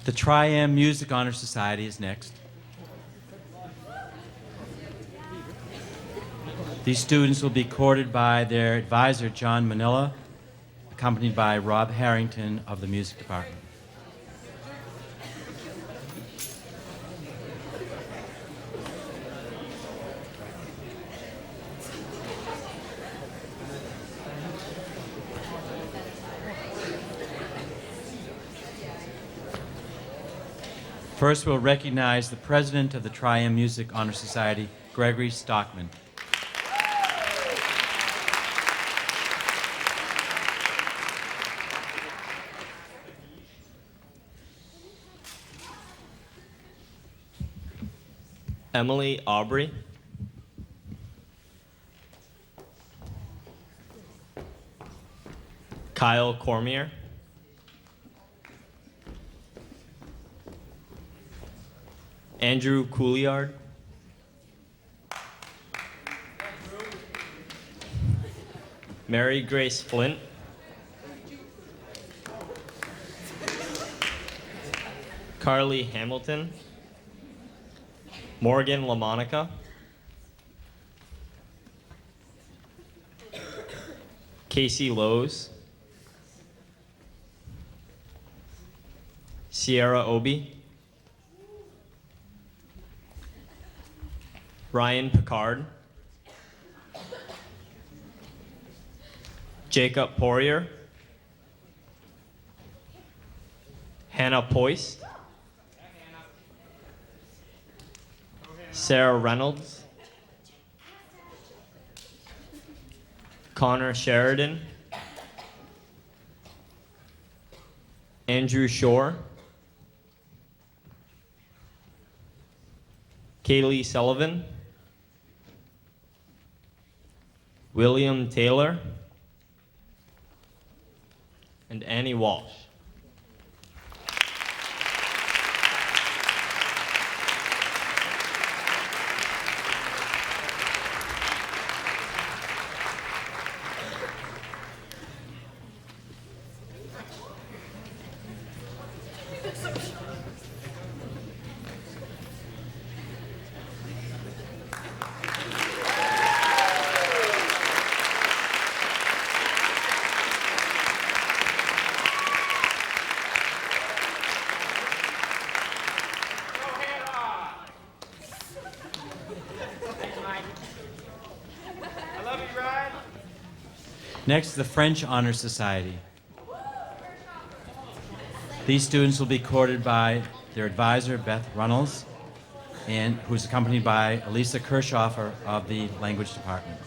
The Tri-M Music Honor Society is next. These students will be courted by their advisor, John Manila, accompanied by Rob Harrington of the music department. First, we'll recognize the president of the Tri-M Music Honor Society, Gregory Stockman. Emily Aubrey. Kyle Cormier. Andrew Couliard. Mary Grace Flint. Carly Hamilton. Morgan LaMonica. Casey Lowe's. Sierra Obi. Ryan Picard. Jacob Poirier. Hannah Poist. Sarah Reynolds. Connor Sheridan. Andrew Shore. Kaylee Sullivan. William Taylor. And Annie Walsh. Next, the French Honor Society. These students will be courted by their advisor, Beth Runnels, and who is accompanied by Elisa Kirchhofer of the language department.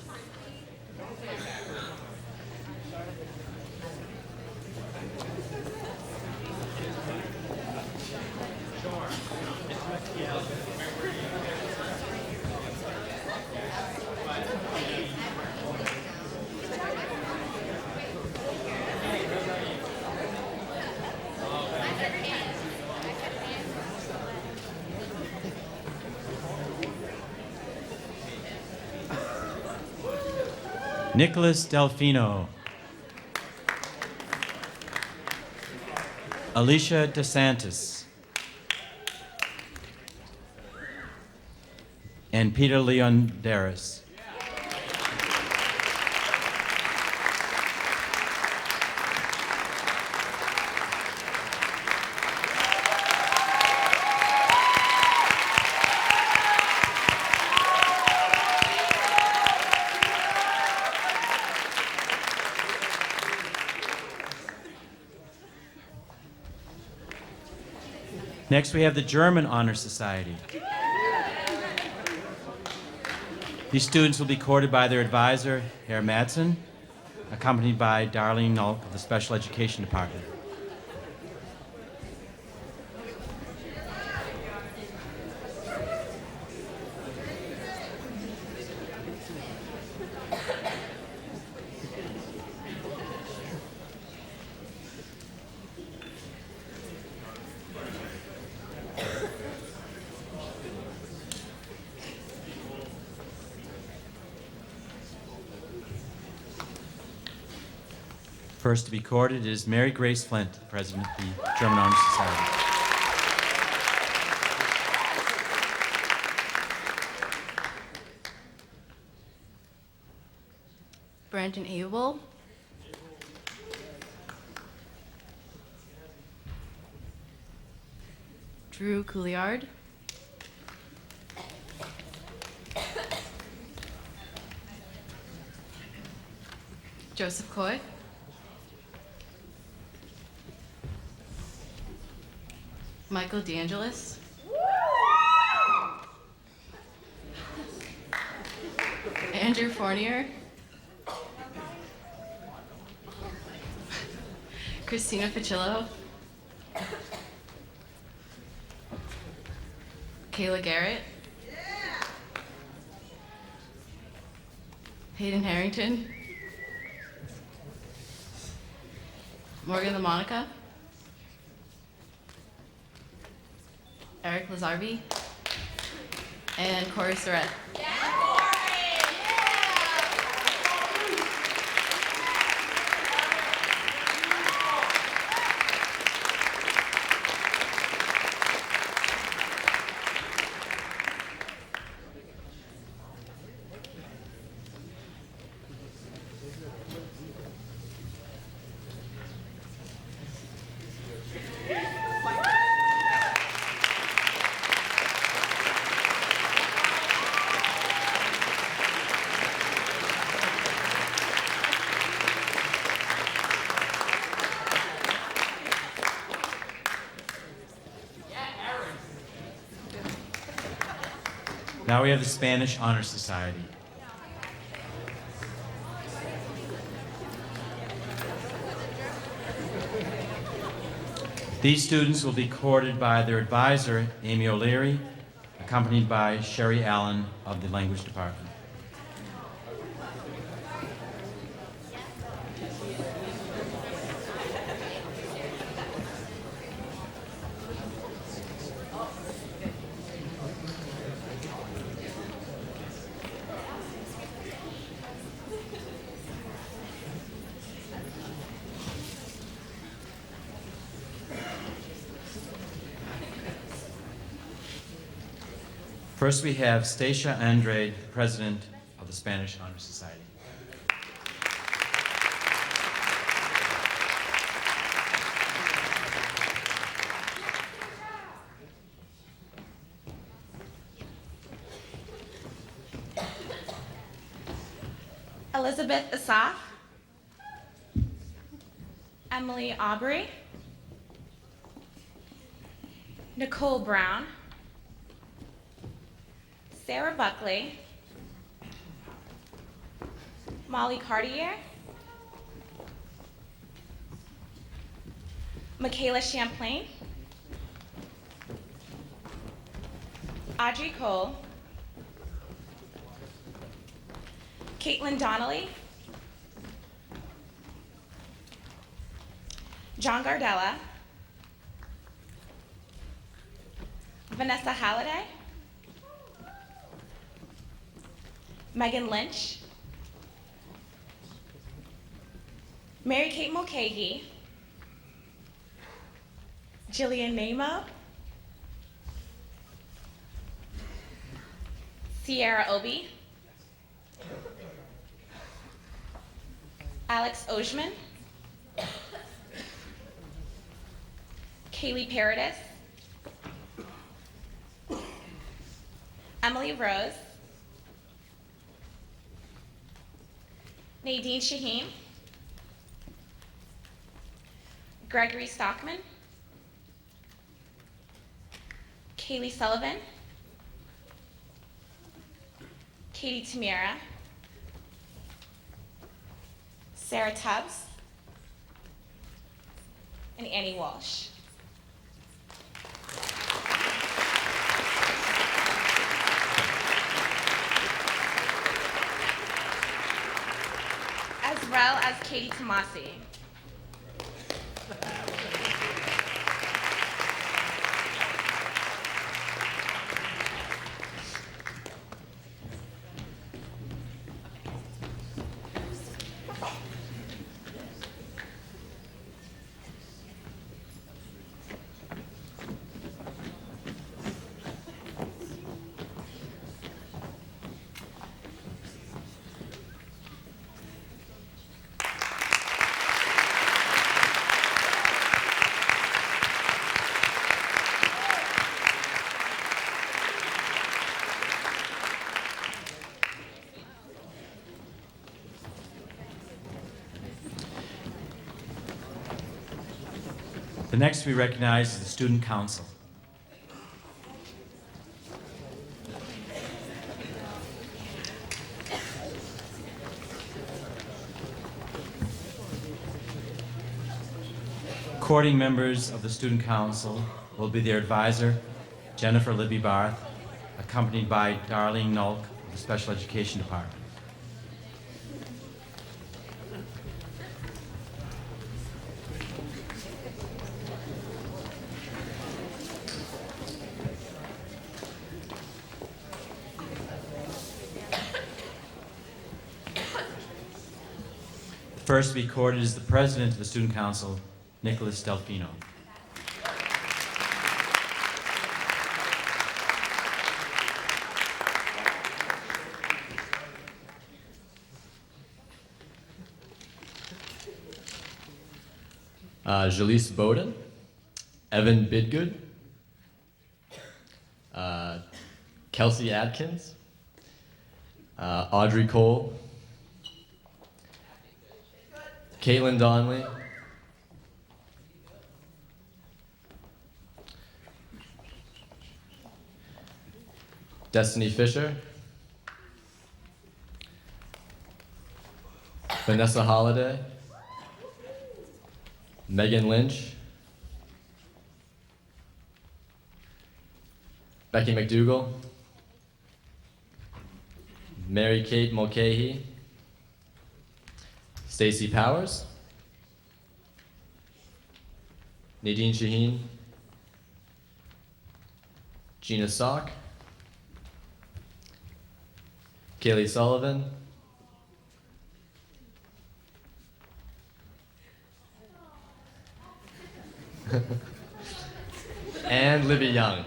Nicholas Delfino. Alicia DeSantis. And Peter Leondaris. Next, we have the German Honor Society. These students will be courted by their advisor, Herr Madsen, accompanied by Darlene Nulk of the Special Education Department. First to be courted is Mary Grace Flint, President of the German Honor Society. Brandon Abel. Drew Couliard. Joseph Coy. Michael DeAngelis. Andrew Fournier. Christina Pacillo. Kayla Garrett. Hayden Harrington. Morgan LaMonica. Eric Lazarbi. And Corey Surratt. Now we have the Spanish Honor Society. These students will be courted by their advisor, Amy O'Leary, accompanied by Sherry Allen of the Language Department. First, we have Stacia Andrade, President of the Spanish Honor Society. Elizabeth Asaf, Emily Aubrey, Nicole Brown, Sarah Buckley, Molly Cartier, Michaela Champlain, Audrey Cole, Caitlin Donnelly, John Gardella, Vanessa Halliday, Megan Lynch, Mary Kate Mulcahy, Jillian Namo, Sierra Obi, Alex Ojman, Kaylee Paradis, Emily Rose, Nadine Shaheen, Gregory Stockman, Kaylee Sullivan, Katie Tamira, Sarah Tubbs, and Annie Walsh. As well as Katie Tomasi. The next we recognize is the Student Council. Courting members of the Student Council will be their advisor, Jennifer Libby Barth, accompanied by Darlene Nulk of the Special Education Department. First to be courted is the President of the Student Council, Nicholas Delfino. Jaleese Bowden, Evan Bidgood, Kelsey Adkins, Audrey Cole, Caitlin Donnelly, Destiny Fisher, Vanessa Holliday, Megan Lynch, Becky McDougall, Mary Kate Mulcahy, Stacy Powers, Nadine Shaheen, Gina Sock, Kaylee Sullivan, and Libby Young.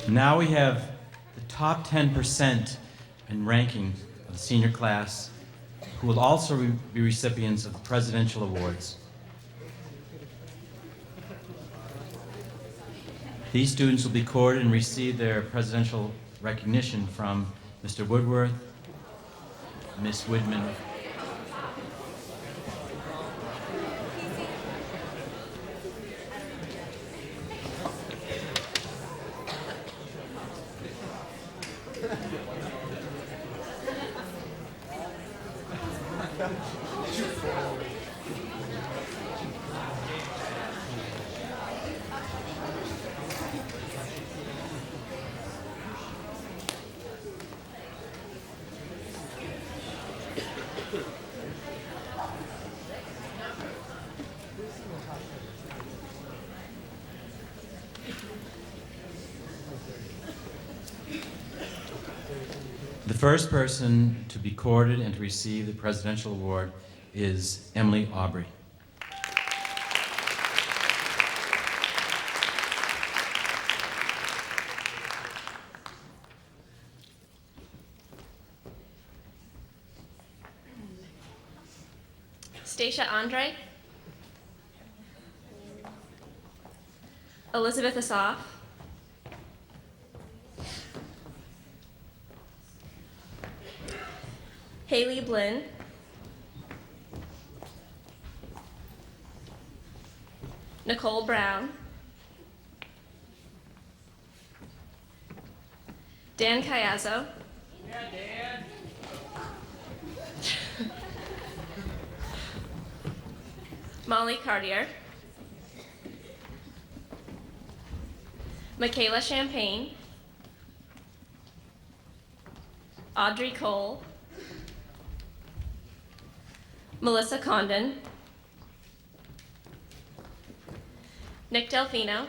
Now we have the top 10% in ranking of the senior class, who will also be recipients of the Presidential Awards. These students will be courted and receive their presidential recognition from Mr. Woodworth, Miss Widman, The first person to be courted and to receive the Presidential Award is Emily Aubrey. Stacia Andre, Elizabeth Asaf, Haley Blinn, Nicole Brown, Dan Cayazzo, Molly Cartier, Michaela Champagne, Audrey Cole, Melissa Condon, Nick Delfino,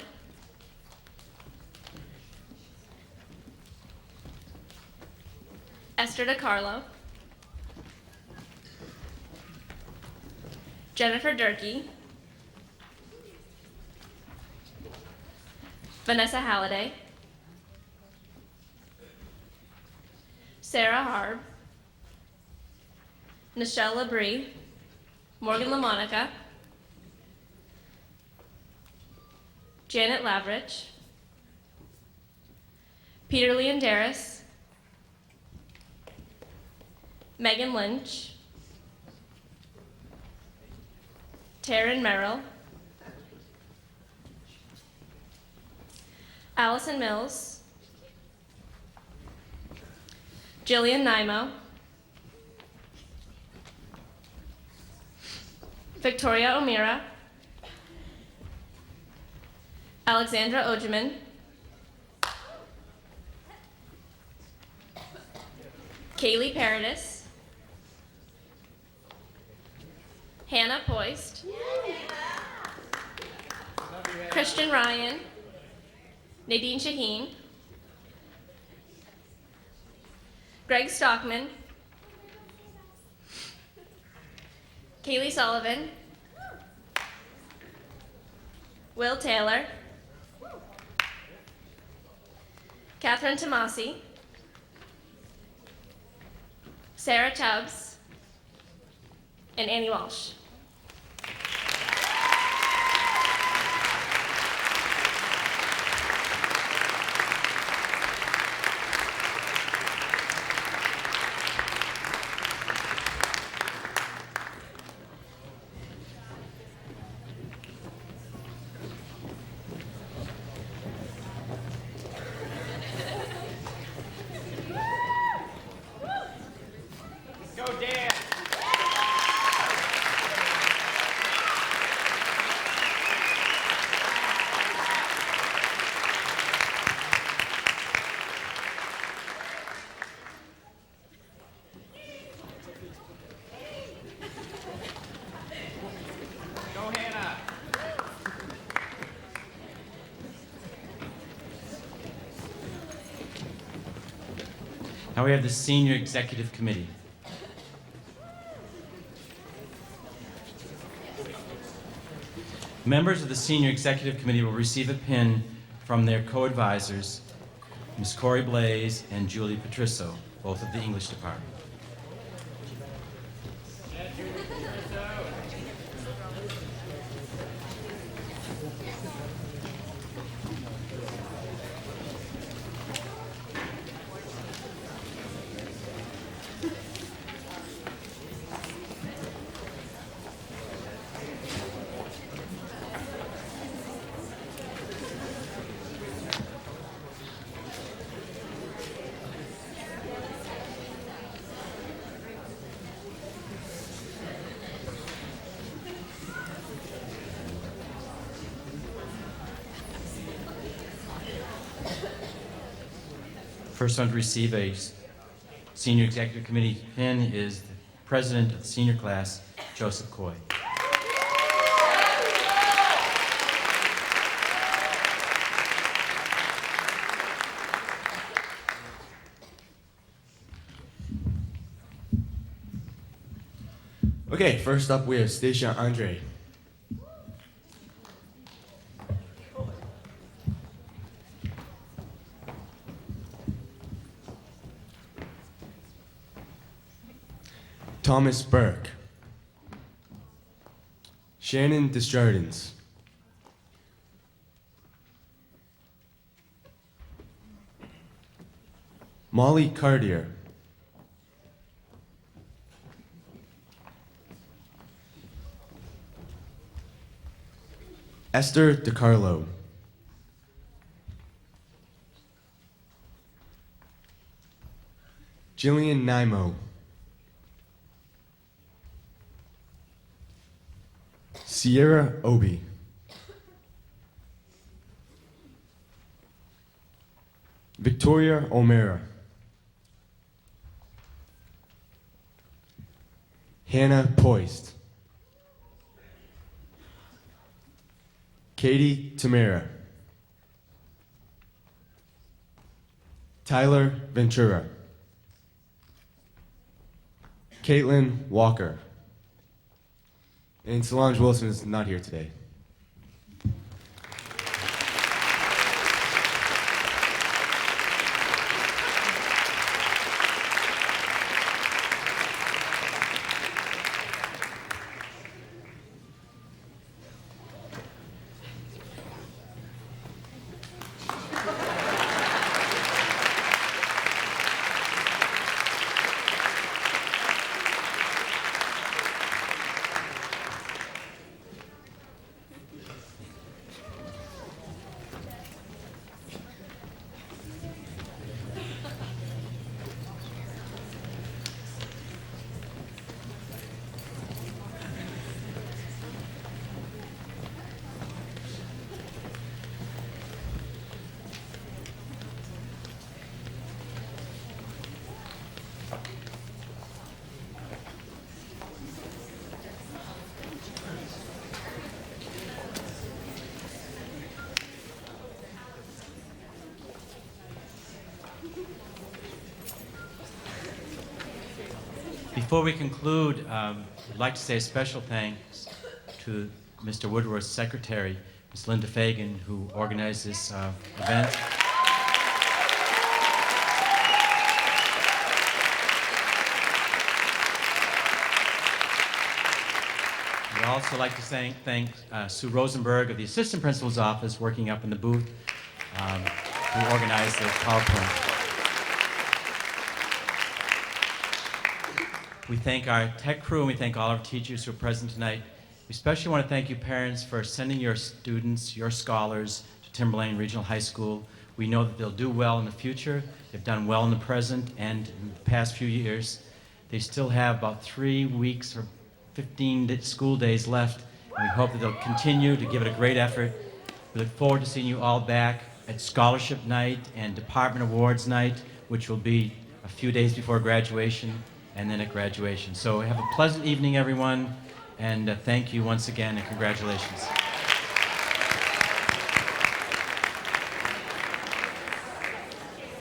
Esther DiCarlo, Jennifer Durkee, Vanessa Halliday, Sarah Harb, Nichelle Labrie, Morgan LaMonica, Janet Lavrich, Peter Leondaris, Megan Lynch, Taryn Merrill, Allison Mills, Jillian Nimo, Victoria O'Meara, Alexandra Ojeman, Kaylee Paradis, Hannah Poist, Christian Ryan, Nadine Shaheen, Greg Stockman, Kaylee Sullivan, Will Taylor, Catherine Tomasi, Sarah Tubbs, and Annie Walsh. Now we have the Senior Executive Committee. Members of the Senior Executive Committee will receive a pin from their co-advisors, Ms. Corey Blaze and Julie Patrisso, both of the English department. First one to receive a Senior Executive Committee pin is the President of the Senior Class, Joseph Coy. Okay, first up we have Stacia Andre. Thomas Burke. Shannon Desjardins. Molly Cartier. Esther DiCarlo. Jillian Nimo. Sierra Obi. Victoria O'Mara. Hannah Poist. Katie Tamara. Tyler Ventura. Caitlin Walker. And Solange Wilson is not here today. Before we conclude, I'd like to say a special thanks to Mr. Woodworth's secretary, Ms. Linda Fagan, who organized this event. I'd also like to thank Sue Rosenberg of the Assistant Principal's Office, working up in the booth, who organized the PowerPoint. We thank our tech crew and we thank all our teachers who are present tonight. We especially want to thank you parents for sending your students, your scholars, to Timberlane Regional High School. We know that they'll do well in the future. They've done well in the present and in the past few years. They still have about 3 weeks or 15 school days left. And we hope that they'll continue to give it a great effort. We look forward to seeing you all back at Scholarship Night and Department Awards Night, which will be a few days before graduation and then at graduation. So have a pleasant evening, everyone, and thank you once again, and congratulations.